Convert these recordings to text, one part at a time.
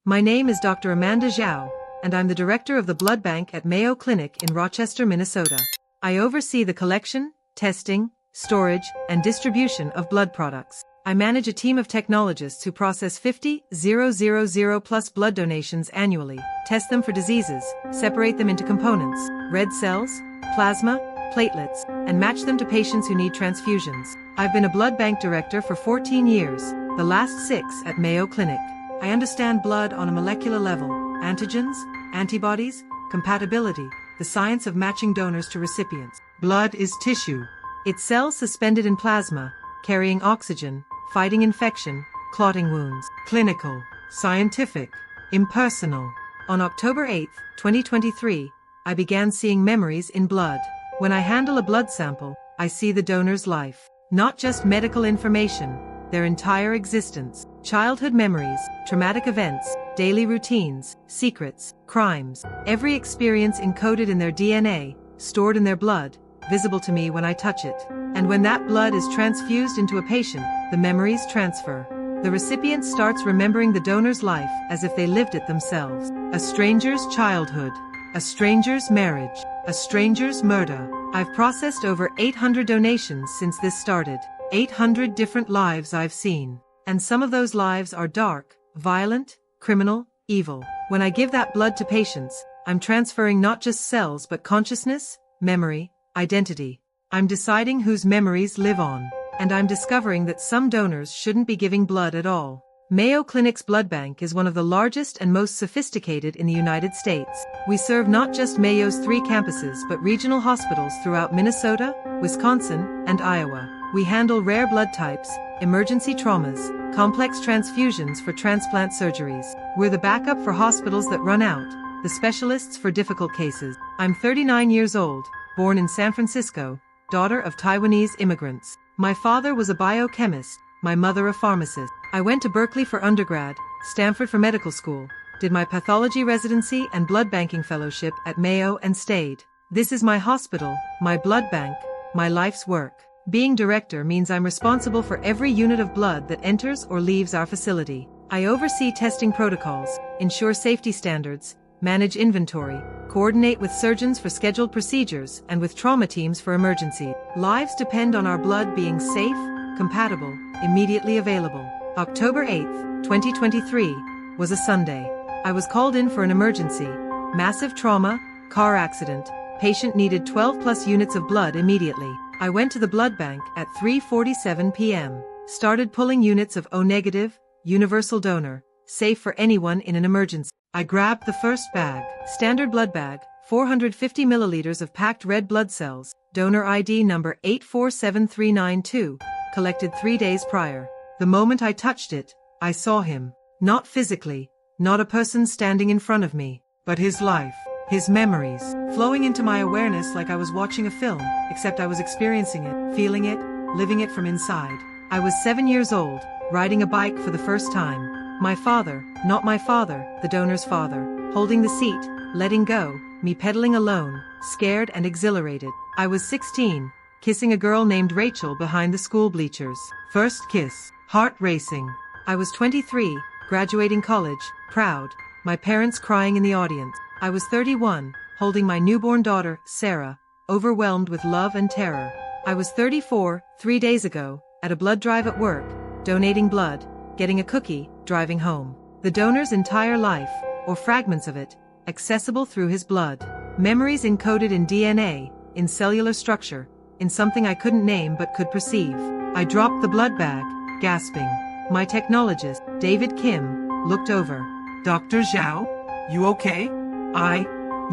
My name is Dr. Amanda Zhao, and I'm the director of the blood bank at Mayo Clinic in Rochester, Minnesota. I oversee the collection, testing, storage, and distribution of blood products. I manage a team of technologists who process 50,000 plus blood donations annually, test them for diseases, separate them into components, red cells, plasma, platelets, and match them to patients who need transfusions. I've been a blood bank director for 14 years, the last 6 at Mayo Clinic. I understand blood on a molecular level, antigens, antibodies, compatibility, the science of matching donors to recipients. Blood is tissue. It's cells suspended in plasma, carrying oxygen, fighting infection, clotting wounds. Clinical, scientific, impersonal. On October 8, 2023, I began seeing memories in blood. When I handle a blood sample, I see the donor's life. Not just medical information, their entire existence. Childhood memories, traumatic events, daily routines, secrets, crimes. Every experience encoded in their DNA, stored in their blood, visible to me when I touch it. And when that blood is transfused into a patient, the memories transfer. The recipient starts remembering the donor's life as if they lived it themselves. A stranger's childhood. A stranger's marriage. A stranger's murder. I've processed over 800 donations since this started. 800 different lives I've seen. And some of those lives are dark, violent, criminal, evil. When I give that blood to patients, I'm transferring not just cells but consciousness, memory, identity. I'm deciding whose memories live on. And I'm discovering that some donors shouldn't be giving blood at all. Mayo Clinic's blood bank is one of the largest and most sophisticated in the United States. We serve not just Mayo's 3 campuses but regional hospitals throughout Minnesota, Wisconsin, and Iowa. We handle rare blood types, emergency traumas, complex transfusions for transplant surgeries. We're the backup for hospitals that run out, the specialists for difficult cases. I'm 39 years old, born in San Francisco, daughter of Taiwanese immigrants. My father was a biochemist, my mother a pharmacist. I went to Berkeley for undergrad, Stanford for medical school, did my pathology residency and blood banking fellowship at Mayo and stayed. This is my hospital, my blood bank, my life's work. Being director means I'm responsible for every unit of blood that enters or leaves our facility. I oversee testing protocols, ensure safety standards, manage inventory, coordinate with surgeons for scheduled procedures and with trauma teams for emergency. Lives depend on our blood being safe, compatible, immediately available. October 8, 2023, was a Sunday. I was called in for an emergency, massive trauma, car accident. Patient needed 12 plus units of blood immediately. I went to the blood bank at 3:47 p.m. Started pulling units of O negative, universal donor, safe for anyone in an emergency. I grabbed the first bag, standard blood bag, 450 milliliters of packed red blood cells, donor ID number 847392, collected 3 days prior. The moment I touched it, I saw him. Not physically, not a person standing in front of me, but his life. His memories, flowing into my awareness like I was watching a film, except I was experiencing it, feeling it, living it from inside. I was 7 years old, riding a bike for the first time. My father, not my father, the donor's father, holding the seat, letting go, me pedaling alone, scared and exhilarated. I was 16, kissing a girl named Rachel behind the school bleachers. First kiss, heart racing. I was 23, graduating college, proud, my parents crying in the audience. I was 31, holding my newborn daughter, Sarah, overwhelmed with love and terror. I was 34, 3 days ago, at a blood drive at work, donating blood, getting a cookie, driving home. The donor's entire life, or fragments of it, accessible through his blood. Memories encoded in DNA, in cellular structure, in something I couldn't name but could perceive. I dropped the blood bag, gasping. My technologist, David Kim, looked over. Dr. Zhao, you okay?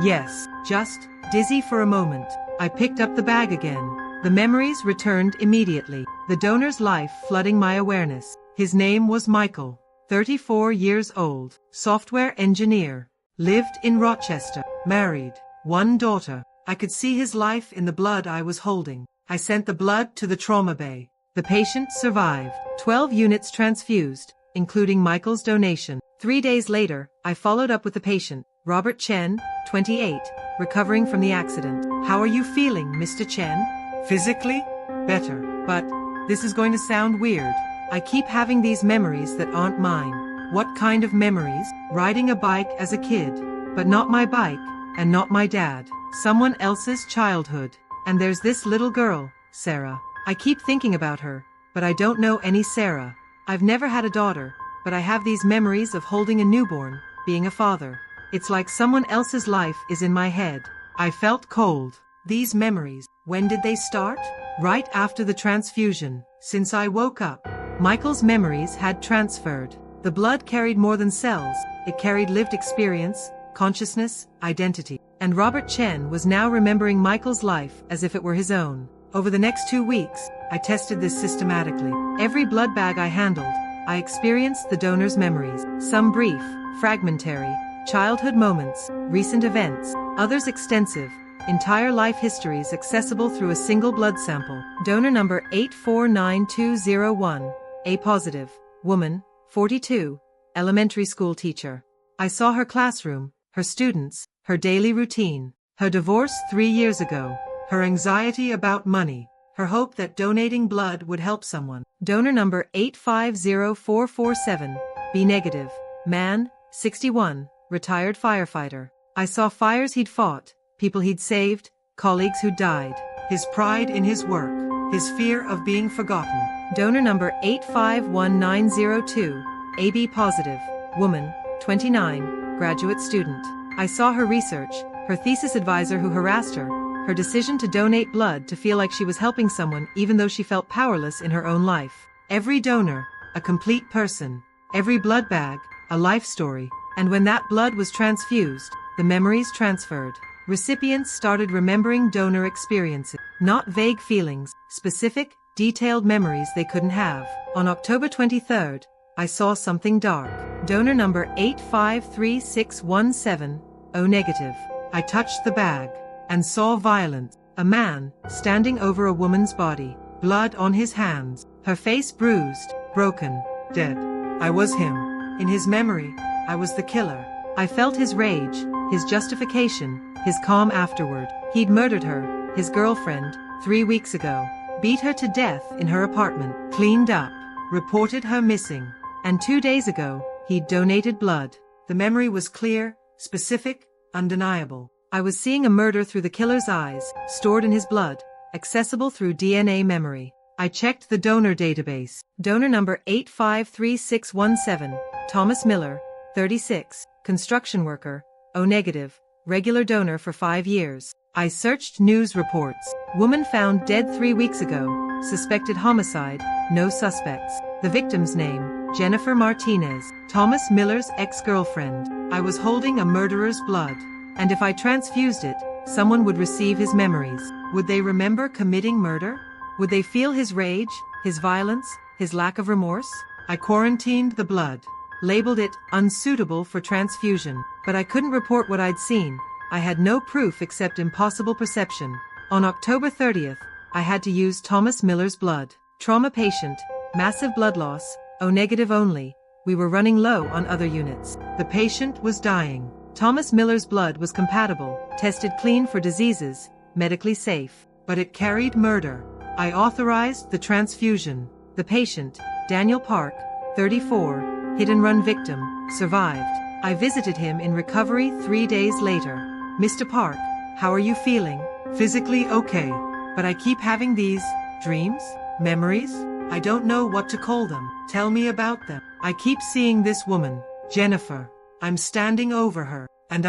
Yes, just dizzy for a moment. I picked up the bag again. The memories returned immediately. The donor's life flooding my awareness. His name was Michael, 34 years old, software engineer, lived in Rochester, married, 1 daughter. I could see his life in the blood I was holding. I sent the blood to the trauma bay. The patient survived. 12 units transfused, including Michael's donation. 3 days later, I followed up with the patient, Robert Chen, 28, recovering from the accident. How are you feeling, Mr. Chen? Physically? Better. But this is going to sound weird. I keep having these memories that aren't mine. What kind of memories? Riding a bike as a kid. But not my bike, and not my dad. Someone else's childhood. And there's this little girl, Sarah. I keep thinking about her, but I don't know any Sarah. I've never had a daughter, but I have these memories of holding a newborn, being a father. It's like someone else's life is in my head. I felt cold. These memories, when did they start? Right after the transfusion. Since I woke up, Michael's memories had transferred. The blood carried more than cells. It carried lived experience, consciousness, identity. And Robert Chen was now remembering Michael's life as if it were his own. Over the next 2 weeks, I tested this systematically. Every blood bag I handled, I experienced the donor's memories. Some brief, fragmentary, childhood moments, recent events, others extensive, entire life histories accessible through a single blood sample. Donor number 849201, A positive, woman, 42, elementary school teacher. I saw her classroom, her students, her daily routine, her divorce 3 years ago, her anxiety about money, her hope that donating blood would help someone. Donor number 850447, B negative, man, 61, retired firefighter. I saw fires he'd fought, people he'd saved, colleagues who'd died, his pride in his work, his fear of being forgotten. Donor number 851902, AB positive, woman, 29, graduate student. I saw her research, her thesis advisor who harassed her, her decision to donate blood to feel like she was helping someone even though she felt powerless in her own life. Every donor, a complete person. Every blood bag, a life story. And when that blood was transfused, the memories transferred. Recipients started remembering donor experiences. Not vague feelings, specific, detailed memories they couldn't have. On October 23rd, I saw something dark. Donor number 853617, O negative. I touched the bag and saw violence. A man standing over a woman's body, blood on his hands, her face bruised, broken, dead. I was him. In his memory, I was the killer. I felt his rage, his justification, his calm afterward. He'd murdered her, his girlfriend, 3 weeks ago, beat her to death in her apartment, cleaned up, reported her missing. And 2 days ago, he'd donated blood. The memory was clear, specific, undeniable. I was seeing a murder through the killer's eyes, stored in his blood, accessible through DNA memory. I checked the donor database. Donor number 853617, Thomas Miller, 36, construction worker, O negative, regular donor for 5 years. I searched news reports. Woman found dead 3 weeks ago, suspected homicide, no suspects. The victim's name, Jennifer Martinez, Thomas Miller's ex-girlfriend. I was holding a murderer's blood. And if I transfused it, someone would receive his memories. Would they remember committing murder? Would they feel his rage, his violence, his lack of remorse? I quarantined the blood, labeled it unsuitable for transfusion, but I couldn't report what I'd seen. I had no proof except impossible perception. On October 30th, I had to use Thomas Miller's blood. Trauma patient, massive blood loss, O negative only. We were running low on other units. The patient was dying. Thomas Miller's blood was compatible, tested clean for diseases, medically safe, but it carried murder. I authorized the transfusion. The patient, Daniel Park, 34, hit-and-run victim, survived. I visited him in recovery 3 days later. Mr. Park, how are you feeling? Physically okay, but I keep having these dreams, memories. I don't know what to call them. Tell me about them. I keep seeing this woman, Jennifer. I'm standing over her, and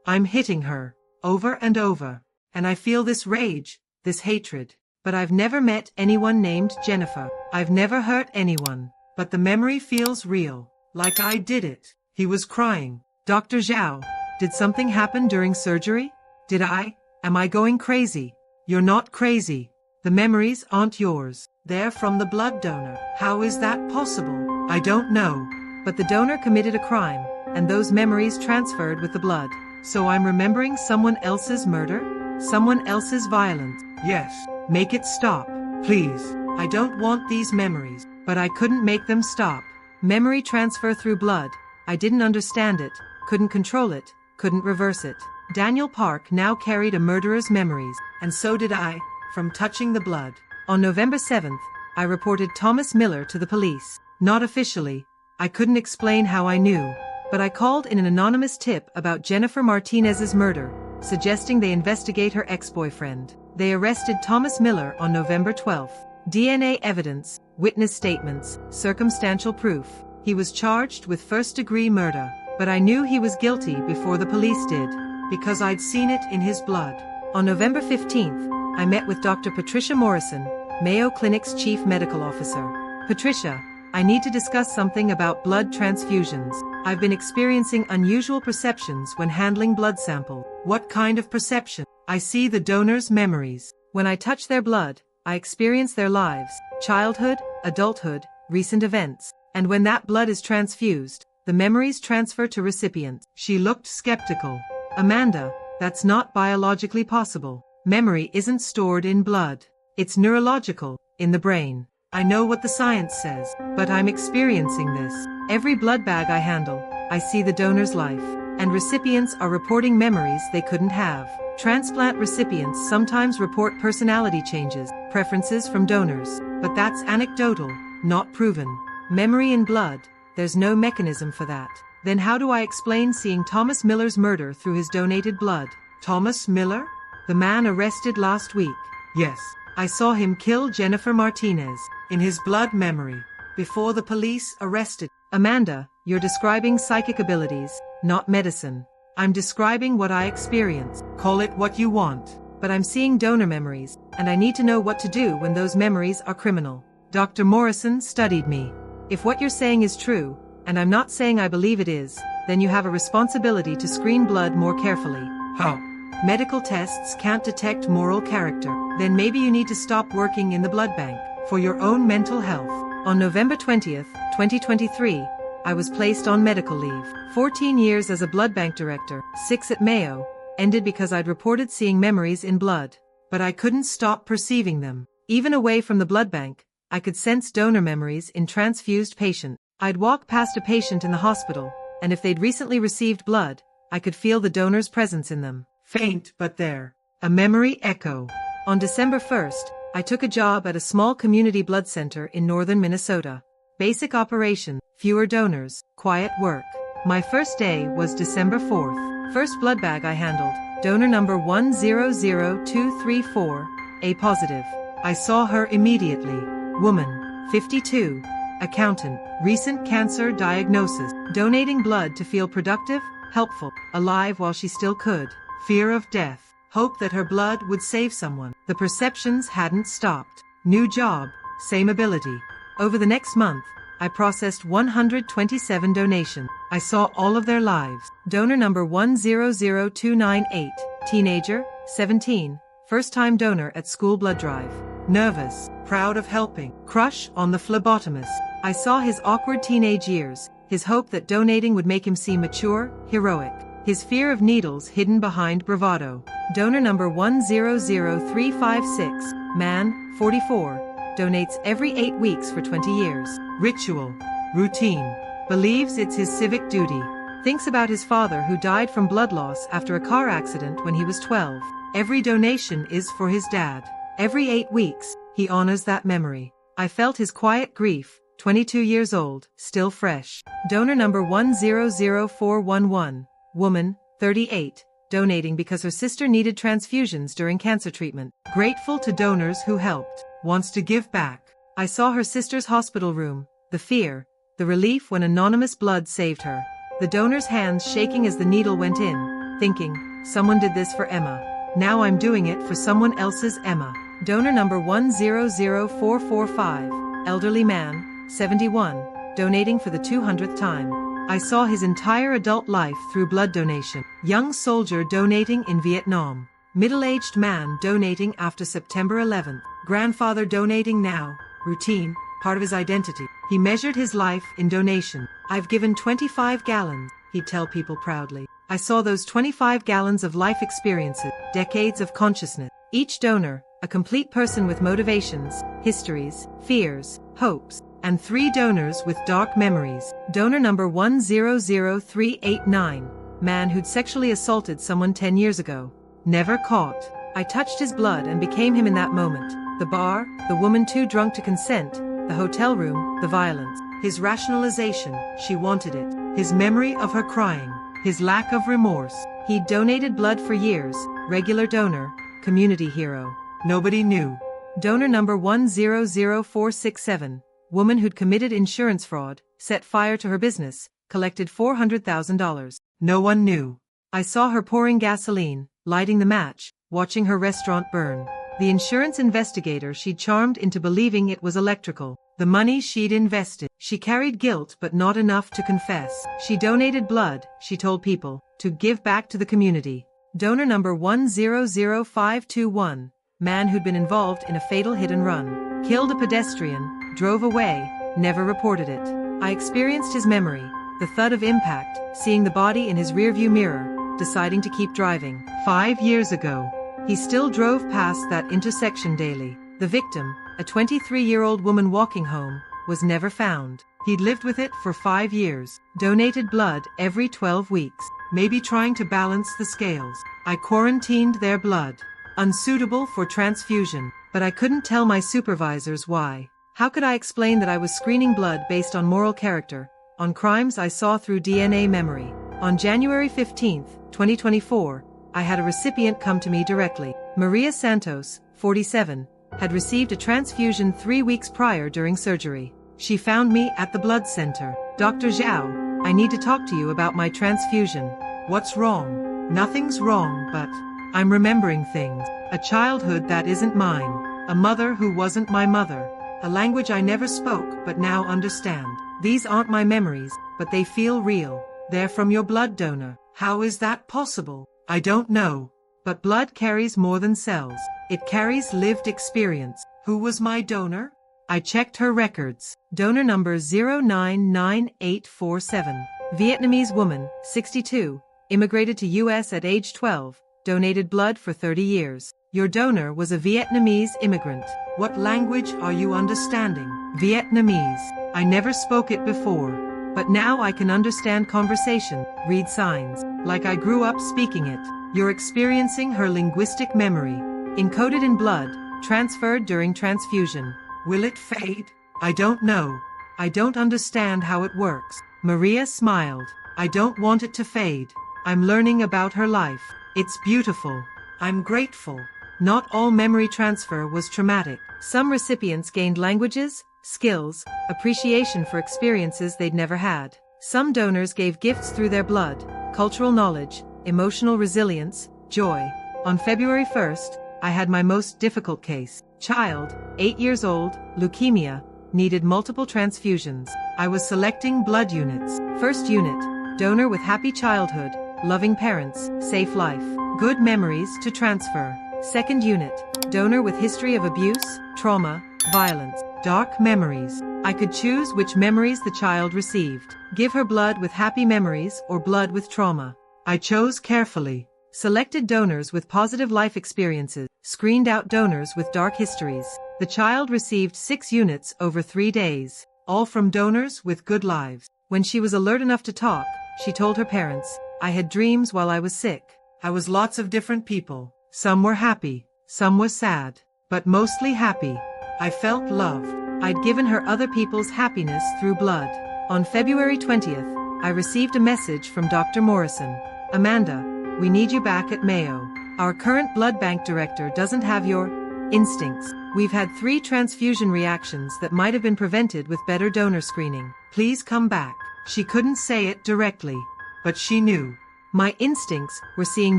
I'm hitting her, over and over. And I feel this rage, this hatred. But I've never met anyone named Jennifer. I've never hurt anyone. But the memory feels real, like I did it. He was crying. Dr. Zhao, did something happen during surgery? Am I going crazy? You're not crazy. The memories aren't yours. They're from the blood donor. How is that possible? I don't know. But the donor committed a crime, and those memories transferred with the blood. So I'm remembering someone else's murder? Someone else's violence? Yes. Make it stop, please. I don't want these memories, but I couldn't make them stop. Memory transfer through blood. I didn't understand it, couldn't control it, couldn't reverse it. Daniel Park now carried a murderer's memories, and so did I, from touching the blood. On November 7th, I reported Thomas Miller to the police. Not officially, I couldn't explain how I knew, but I called in an anonymous tip about Jennifer Martinez's murder, suggesting they investigate her ex-boyfriend. They arrested Thomas Miller on November 12. DNA evidence, witness statements, circumstantial proof. He was charged with first-degree murder, but I knew he was guilty before the police did, because I'd seen it in his blood. On November 15th, I met with Dr. Patricia Morrison, Mayo Clinic's chief medical officer. Patricia, I need to discuss something about blood transfusions. I've been experiencing unusual perceptions when handling blood samples. What kind of perception? I see the donor's memories. When I touch their blood, I experience their lives, childhood, adulthood, recent events. And when that blood is transfused, the memories transfer to recipients. She looked skeptical. Amanda, that's not biologically possible. Memory isn't stored in blood. It's neurological, in the brain. I know what the science says, but I'm experiencing this. Every blood bag I handle, I see the donor's life, and recipients are reporting memories they couldn't have. Transplant recipients sometimes report personality changes, preferences from donors, but that's anecdotal, not proven. Memory in blood, there's no mechanism for that. Then how do I explain seeing Thomas Miller's murder through his donated blood? Thomas Miller? The man arrested last week. Yes, I saw him kill Jennifer Martinez, in his blood memory, before the police arrested. Amanda, you're describing psychic abilities, not medicine. I'm describing what I experience. Call it what you want. But I'm seeing donor memories, and I need to know what to do when those memories are criminal. Dr. Morrison studied me. If what you're saying is true, and I'm not saying I believe it is, then you have a responsibility to screen blood more carefully. How? Medical tests can't detect moral character. Then maybe you need to stop working in the blood bank, for your own mental health. On November 20th, 2023, I was placed on medical leave. 14 years as a blood bank director, 6 at Mayo, ended because I'd reported seeing memories in blood. But I couldn't stop perceiving them. Even away from the blood bank, I could sense donor memories in transfused patients. I'd walk past a patient in the hospital, and if they'd recently received blood, I could feel the donor's presence in them. Faint but there. A memory echo. On December 1st, I took a job at a small community blood center in northern Minnesota. Basic operation, fewer donors, quiet work. My first day was December 4th. First blood bag I handled, donor number 100234, A positive. I saw her immediately. Woman, 52. Accountant, recent cancer diagnosis, donating blood to feel productive, helpful, alive while she still could. Fear of death, hope that her blood would save someone. The perceptions hadn't stopped. New job, same ability. Over the next month, I processed 127 donations. I saw all of their lives. Donor number 100298, teenager, 17, first-time donor at school blood drive. Nervous, proud of helping. Crush on the phlebotomist. I saw his awkward teenage years, his hope that donating would make him seem mature, heroic. His fear of needles hidden behind bravado. Donor number 100356, man, 44, donates every 8 weeks for 20 years. Ritual, routine, believes it's his civic duty. Thinks about his father who died from blood loss after a car accident when he was 12. Every donation is for his dad. Every 8 weeks, he honors that memory. I felt his quiet grief, 22 years old, still fresh. Donor number 100411, woman, 38, donating because her sister needed transfusions during cancer treatment. Grateful to donors who helped. Wants to give back. I saw her sister's hospital room, the fear, the relief when anonymous blood saved her. The donor's hands shaking as the needle went in, thinking, someone did this for Emma. Now I'm doing it for someone else's Emma. Donor number 100445, elderly man, 71, donating for the 200th time. I saw his entire adult life through blood donation. Young soldier donating in Vietnam. Middle-aged man donating after September 11th. Grandfather donating now. Routine, part of his identity. He measured his life in donation. I've given 25 gallons, he'd tell people proudly. I saw those 25 gallons of life experiences, decades of consciousness. Each donor, a complete person with motivations, histories, fears, hopes, and 3 donors with dark memories. Donor number 100389, man who'd sexually assaulted someone 10 years ago. Never caught. I touched his blood and became him in that moment. The bar, the woman too drunk to consent, the hotel room, the violence. His rationalization, she wanted it. His memory of her crying. His lack of remorse. He'd donated blood for years, regular donor, community hero. Nobody knew. Donor number 100467, woman who'd committed insurance fraud, set fire to her business, collected $400,000. No one knew. I saw her pouring gasoline, lighting the match, watching her restaurant burn. The insurance investigator she'd charmed into believing it was electrical. The money she'd invested. She carried guilt but not enough to confess. She donated blood, she told people, to give back to the community. Donor number 100521, man who'd been involved in a fatal hit and run. Killed a pedestrian, drove away, never reported it. I experienced his memory, the thud of impact, seeing the body in his rearview mirror, deciding to keep driving. 5 years ago. He still drove past that intersection daily. The victim, a 23-year-old woman walking home, was never found. He'd lived with it for 5 years, donated blood every 12 weeks, maybe trying to balance the scales. I quarantined their blood. Unsuitable for transfusion, but I couldn't tell my supervisors why. How could I explain that I was screening blood based on moral character, on crimes I saw through DNA memory? On January 15, 2024, I had a recipient come to me directly. Maria Santos, 47, had received a transfusion 3 weeks prior during surgery. She found me at the blood center. Dr. Zhao, I need to talk to you about my transfusion. What's wrong? Nothing's wrong, but I'm remembering things. A childhood that isn't mine. A mother who wasn't my mother. A language I never spoke but now understand. These aren't my memories, but they feel real. They're from your blood donor. How is that possible? I don't know. But blood carries more than cells. It carries lived experience. Who was my donor? I checked her records. Donor number 099847. Vietnamese woman, 62, immigrated to US at age 12, donated blood for 30 years. Your donor was a Vietnamese immigrant. What language are you understanding? Vietnamese. I never spoke it before. But now I can understand conversation, read signs, like I grew up speaking it. You're experiencing her linguistic memory. Encoded in blood, transferred during transfusion. Will it fade? I don't know. I don't understand how it works. Maria smiled. I don't want it to fade. I'm learning about her life. It's beautiful. I'm grateful. Not all memory transfer was traumatic. Some recipients gained languages, skills, appreciation for experiences they'd never had. Some donors gave gifts through their blood, cultural knowledge, emotional resilience, joy. On February 1st, I had my most difficult case. Child, 8 years old, leukemia, needed multiple transfusions. I was selecting blood units. First unit, donor with happy childhood, loving parents, safe life, good memories to transfer. Second unit, donor with history of abuse, trauma, violence, dark memories. I could choose which memories the child received. Give her blood with happy memories or blood with trauma. I chose carefully. Selected donors with positive life experiences, screened out donors with dark histories. The child received 6 units over 3 days, all from donors with good lives. When she was alert enough to talk, she told her parents, I had dreams while I was sick. I was lots of different people. Some were happy, some were sad, but mostly happy. I felt loved. I'd given her other people's happiness through blood. On February 20th, I received a message from Dr. Morrison. Amanda, we need you back at Mayo. Our current blood bank director doesn't have your instincts. We've had 3 transfusion reactions that might have been prevented with better donor screening. Please come back. She couldn't say it directly, but she knew. My instincts were seeing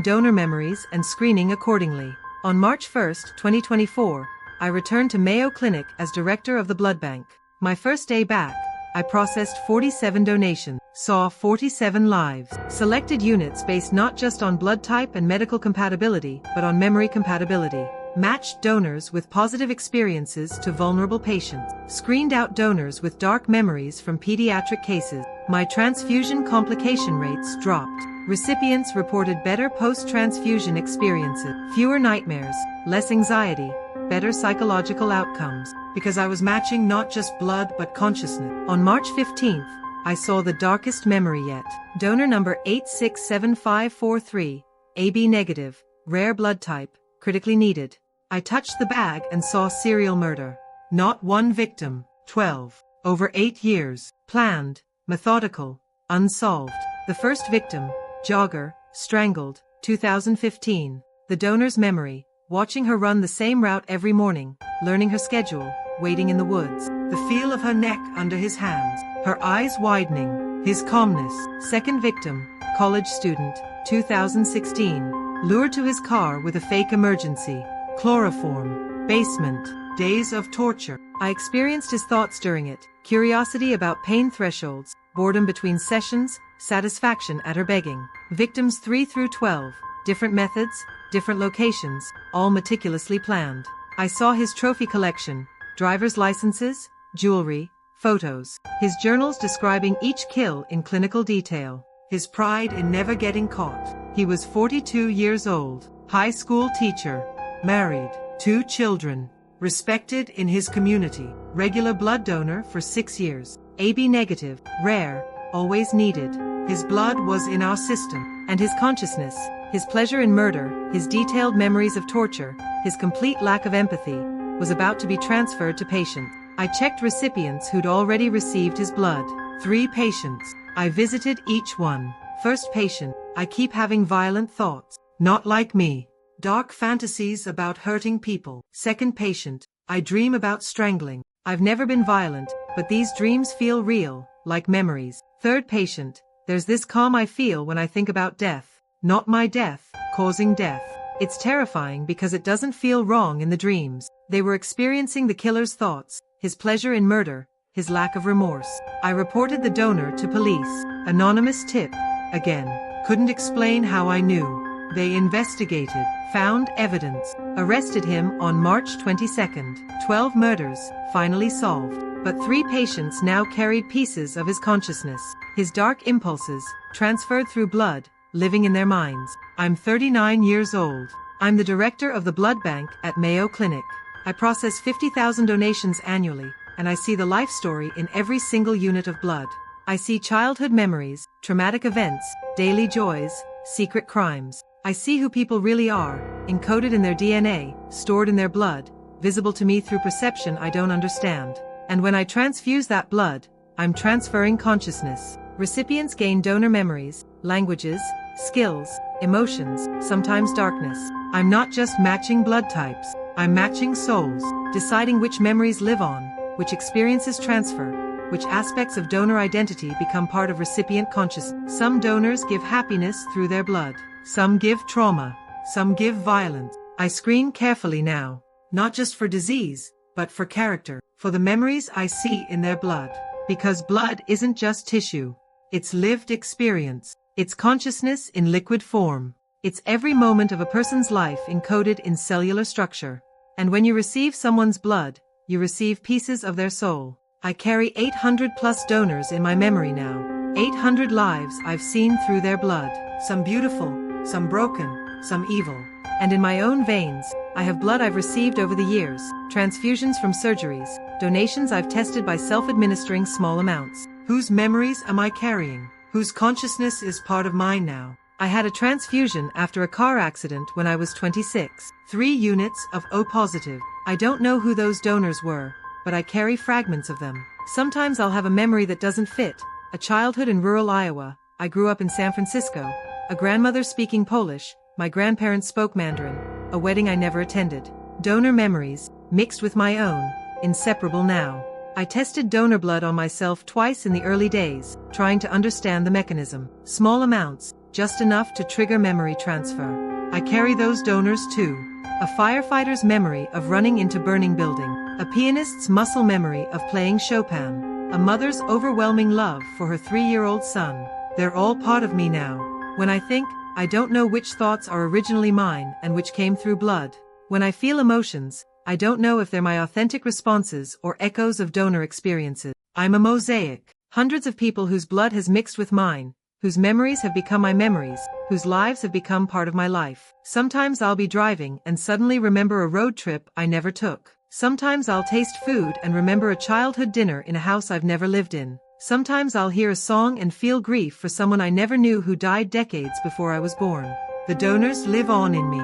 donor memories and screening accordingly. On March 1st, 2024, I returned to Mayo Clinic as director of the blood bank. My first day back, I processed 47 donations, saw 47 lives, selected units based not just on blood type and medical compatibility, but on memory compatibility, matched donors with positive experiences to vulnerable patients, screened out donors with dark memories from pediatric cases. My transfusion complication rates dropped. Recipients reported better post-transfusion experiences, fewer nightmares, less anxiety, better psychological outcomes, because I was matching not just blood but consciousness. On March 15th, I saw the darkest memory yet. Donor number 867543, AB negative, rare blood type, critically needed. I touched the bag and saw serial murder. Not one victim, 12. Over 8 years. Planned, methodical, unsolved. The first victim, jogger, strangled, 2015. The donor's memory, watching her run the same route every morning, learning her schedule, waiting in the woods. The feel of her neck under his hands, her eyes widening, his calmness. Second victim, college student, 2016. Lured to his car with a fake emergency. Chloroform. Basement. Days of torture. I experienced his thoughts during it. Curiosity about pain thresholds, boredom between sessions, satisfaction at her begging. Victims 3 through 12. Different methods, different locations, all meticulously planned. I saw his trophy collection, driver's licenses, jewelry, photos. His journals describing each kill in clinical detail. His pride in never getting caught. He was 42 years old, high school teacher, married, 2 children, respected in his community, regular blood donor for 6 years, AB negative, rare, always needed. His blood was in our system, and his consciousness, his pleasure in murder, his detailed memories of torture, his complete lack of empathy, was about to be transferred to patients. I checked recipients who'd already received his blood. 3 patients. I visited each one. First patient, I keep having violent thoughts. Not like me. Dark fantasies about hurting people. Second patient, I dream about strangling. I've never been violent, but these dreams feel real, like memories. Third patient, there's this calm I feel when I think about death. Not my death, causing death. It's terrifying because it doesn't feel wrong in the dreams. They were experiencing the killer's thoughts, his pleasure in murder, his lack of remorse. I reported the donor to police. Anonymous tip. Again. Couldn't explain how I knew. They investigated, found evidence, arrested him on March 22nd. 12 murders, finally solved. But 3 patients now carried pieces of his consciousness. His dark impulses, transferred through blood, living in their minds. I'm 39 years old. I'm the director of the blood bank at Mayo Clinic. I process 50,000 donations annually, and I see the life story in every single unit of blood. I see childhood memories, traumatic events, daily joys, secret crimes. I see who people really are, encoded in their DNA, stored in their blood, visible to me through perception I don't understand. And when I transfuse that blood, I'm transferring consciousness. Recipients gain donor memories, languages, skills, emotions, sometimes darkness. I'm not just matching blood types. I'm matching souls, deciding which memories live on, which experiences transfer, which aspects of donor identity become part of recipient consciousness. Some donors give happiness through their blood. Some give trauma. Some give violence. I screen carefully now, not just for disease, but for character, for the memories I see in their blood. Because blood isn't just tissue. It's lived experience. It's consciousness in liquid form. It's every moment of a person's life encoded in cellular structure. And when you receive someone's blood, you receive pieces of their soul. I carry 800 plus donors in my memory now. 800 lives I've seen through their blood. Some beautiful, some broken, some evil. And in my own veins, I have blood I've received over the years, transfusions from surgeries, donations I've tested by self-administering small amounts. Whose memories am I carrying? Whose consciousness is part of mine now? I had a transfusion after a car accident when I was 26. 3 units of O positive. I don't know who those donors were, but I carry fragments of them. Sometimes I'll have a memory that doesn't fit. A childhood in rural Iowa. I grew up in San Francisco. A grandmother speaking Polish. My grandparents spoke Mandarin. A wedding I never attended. Donor memories, mixed with my own, inseparable now. I tested donor blood on myself twice in the early days, trying to understand the mechanism. Small amounts, just enough to trigger memory transfer. I carry those donors too. A firefighter's memory of running into burning building. A pianist's muscle memory of playing Chopin. A mother's overwhelming love for her 3-year-old son. They're all part of me now. When I think, I don't know which thoughts are originally mine and which came through blood. When I feel emotions, I don't know if they're my authentic responses or echoes of donor experiences. I'm a mosaic. Hundreds of people whose blood has mixed with mine, whose memories have become my memories, whose lives have become part of my life. Sometimes I'll be driving and suddenly remember a road trip I never took. Sometimes I'll taste food and remember a childhood dinner in a house I've never lived in. Sometimes I'll hear a song and feel grief for someone I never knew who died decades before I was born. The donors live on in me,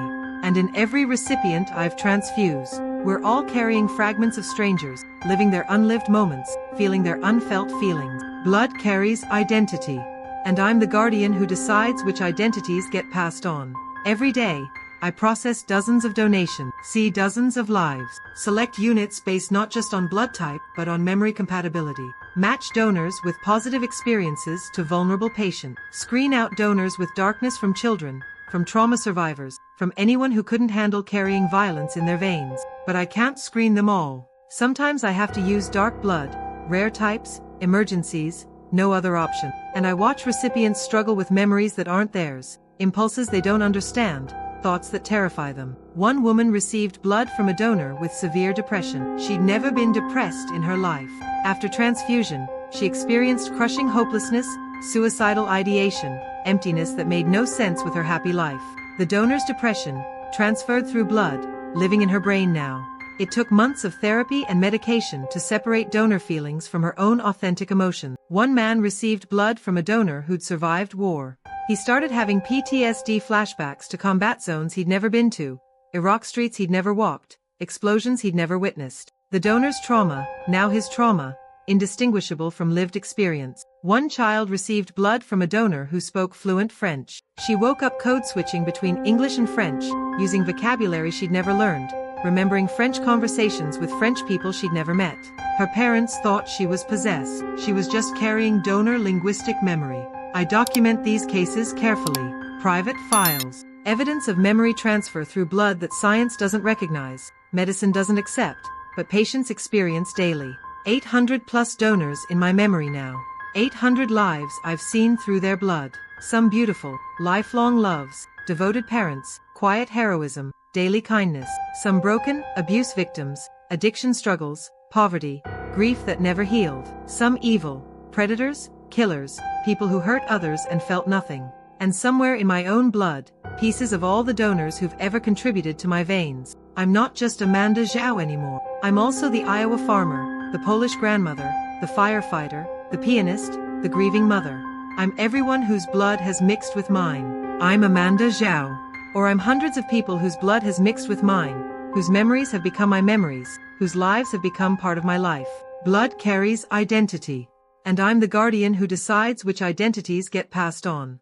and in every recipient I've transfused. We're all carrying fragments of strangers, living their unlived moments, feeling their unfelt feelings. Blood carries identity. And I'm the guardian who decides which identities get passed on. Every day, I process dozens of donations, see dozens of lives, select units based not just on blood type but on memory compatibility, match donors with positive experiences to vulnerable patients, screen out donors with darkness from children, from trauma survivors, from anyone who couldn't handle carrying violence in their veins. But I can't screen them all. Sometimes I have to use dark blood, rare types, emergencies, no other option. And I watch recipients struggle with memories that aren't theirs, impulses they don't understand, thoughts that terrify them. One woman received blood from a donor with severe depression. She'd never been depressed in her life. After transfusion, she experienced crushing hopelessness, suicidal ideation, emptiness that made no sense with her happy life. The donor's depression, transferred through blood, living in her brain now. It took months of therapy and medication to separate donor feelings from her own authentic emotions. One man received blood from a donor who'd survived war. He started having PTSD flashbacks to combat zones he'd never been to, Iraq streets he'd never walked, explosions he'd never witnessed. The donor's trauma, now his trauma, indistinguishable from lived experience. One child received blood from a donor who spoke fluent French. She woke up code switching between English and French, using vocabulary she'd never learned, remembering French conversations with French people she'd never met. Her parents thought she was possessed. She was just carrying donor linguistic memory. I document these cases carefully. Private files. Evidence of memory transfer through blood that science doesn't recognize, medicine doesn't accept, but patients experience daily. 800 plus donors in my memory now. 800 lives I've seen through their blood. Some beautiful, lifelong loves, devoted parents, quiet heroism, daily kindness. Some broken, abuse victims, addiction struggles, poverty, grief that never healed. Some evil, predators, killers, people who hurt others and felt nothing. And somewhere in my own blood, pieces of all the donors who've ever contributed to my veins. I'm not just Amanda Zhao anymore. I'm also the Iowa farmer, the Polish grandmother, the firefighter, the pianist, the grieving mother. I'm everyone whose blood has mixed with mine. I'm Amanda Zhao. Or I'm hundreds of people whose blood has mixed with mine, whose memories have become my memories, whose lives have become part of my life. Blood carries identity. And I'm the guardian who decides which identities get passed on.